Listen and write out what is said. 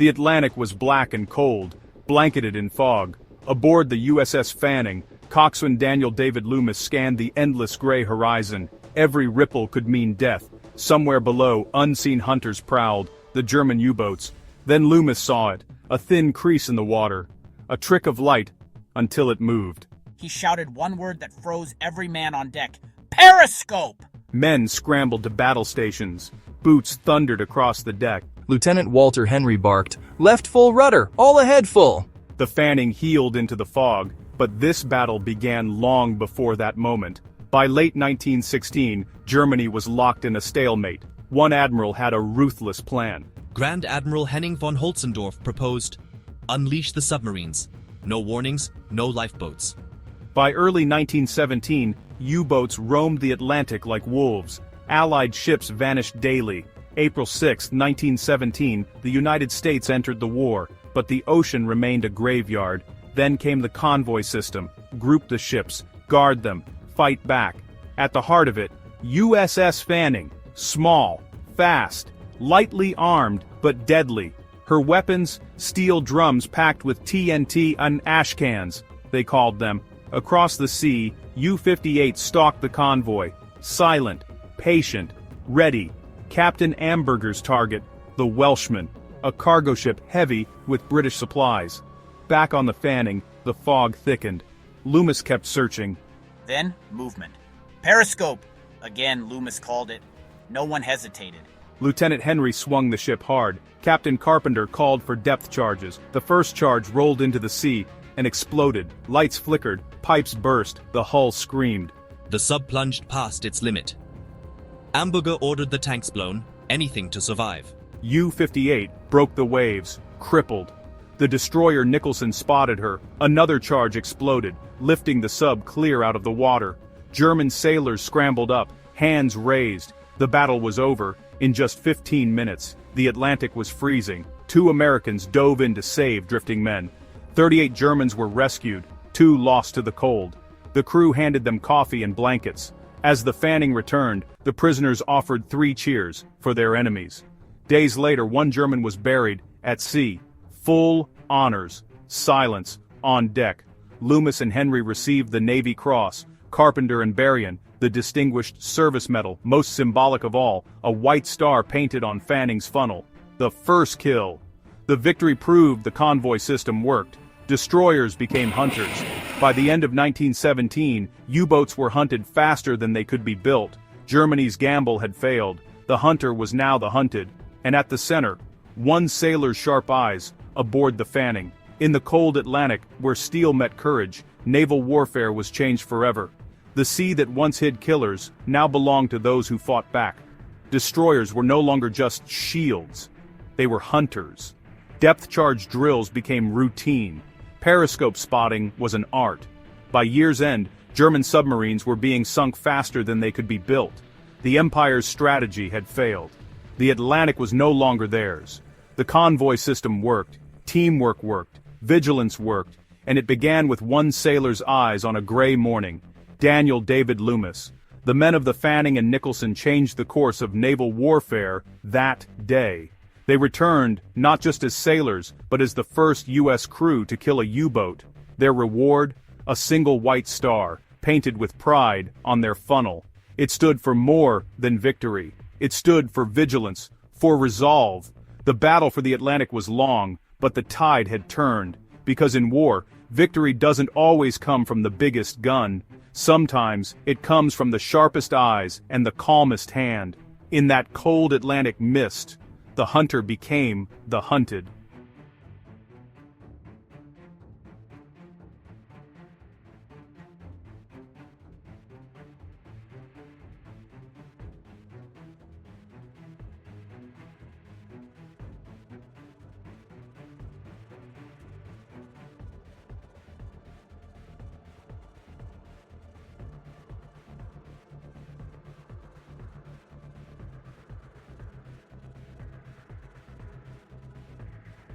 The Atlantic was black and cold, blanketed in fog. Aboard the USS Fanning, Coxswain Daniel David Loomis scanned the endless gray horizon. Every ripple could mean death. Somewhere below, unseen hunters prowled, the German U-boats. Then Loomis saw it, a thin crease in the water. A trick of light, until it moved. He shouted one word that froze every man on deck. Periscope! Men scrambled to battle stations. Boots thundered across the deck. Lieutenant Walter Henry barked, "Left full rudder, all ahead full." The Fanning heeled into the fog, but this battle began long before that moment. By late 1916, Germany was locked in a stalemate. One admiral had a ruthless plan. Grand Admiral Henning von Holzendorf proposed, "Unleash the submarines. No warnings, no lifeboats." By early 1917, U-boats roamed the Atlantic like wolves. Allied ships vanished daily. April 6, 1917, the United States entered the war, but the ocean remained a graveyard. Then came the convoy system. Group the ships, guard them, fight back. At the heart of it, USS Fanning. Small, fast, lightly armed, but deadly. Her weapons, steel drums packed with TNT and ash cans, they called them. Across the sea, U-58 stalked the convoy. Silent, patient, ready. Captain Amberger's target, the Welshman, a cargo ship heavy with British supplies. Back on the Fanning, the fog thickened. Loomis kept searching. Then, movement. Periscope! Again, Loomis called it. No one hesitated. Lieutenant Henry swung the ship hard. Captain Carpenter called for depth charges. The first charge rolled into the sea and exploded. Lights flickered, pipes burst, the hull screamed. The sub plunged past its limit. Amberger ordered the tanks blown, anything to survive. U-58 broke the waves, crippled. The destroyer Nicholson spotted her. Another charge exploded, lifting the sub clear out of the water. German sailors scrambled up, hands raised. The battle was over. In just 15 minutes, the Atlantic was freezing. 2 Americans dove in to save drifting men. 38 Germans were rescued, 2 lost to the cold. The crew handed them coffee and blankets. As the Fanning returned, the prisoners offered 3 cheers for their enemies. Days later, 1 German was buried at sea. Full honors, silence, on deck. Loomis and Henry received the Navy Cross. Carpenter and Berrien, the Distinguished Service Medal, most symbolic of all, a white star painted on Fanning's funnel. The first kill. The victory proved the convoy system worked. Destroyers became hunters. By the end of 1917, U-boats were hunted faster than they could be built. Germany's gamble had failed. The hunter was now the hunted. And at the center, 1 sailor's sharp eyes, aboard the Fanning. In the cold Atlantic, where steel met courage, naval warfare was changed forever. The sea that once hid killers now belonged to those who fought back. Destroyers were no longer just shields. They were hunters. Depth charge drills became routine. Periscope spotting was an art. By year's end, German submarines were being sunk faster than they could be built. The Empire's strategy had failed. The Atlantic was no longer theirs. The convoy system worked, teamwork worked, vigilance worked, and it began with 1 sailor's eyes on a gray morning. Daniel David Loomis. The men of the Fanning and Nicholson changed the course of naval warfare that day. They returned, not just as sailors, but as the first U.S. crew to kill a U-boat. Their reward? A single white star, painted with pride on their funnel. It stood for more than victory. It stood for vigilance, for resolve. The battle for the Atlantic was long, but the tide had turned. Because in war, victory doesn't always come from the biggest gun. Sometimes, it comes from the sharpest eyes and the calmest hand. In that cold Atlantic mist, the hunter became the hunted.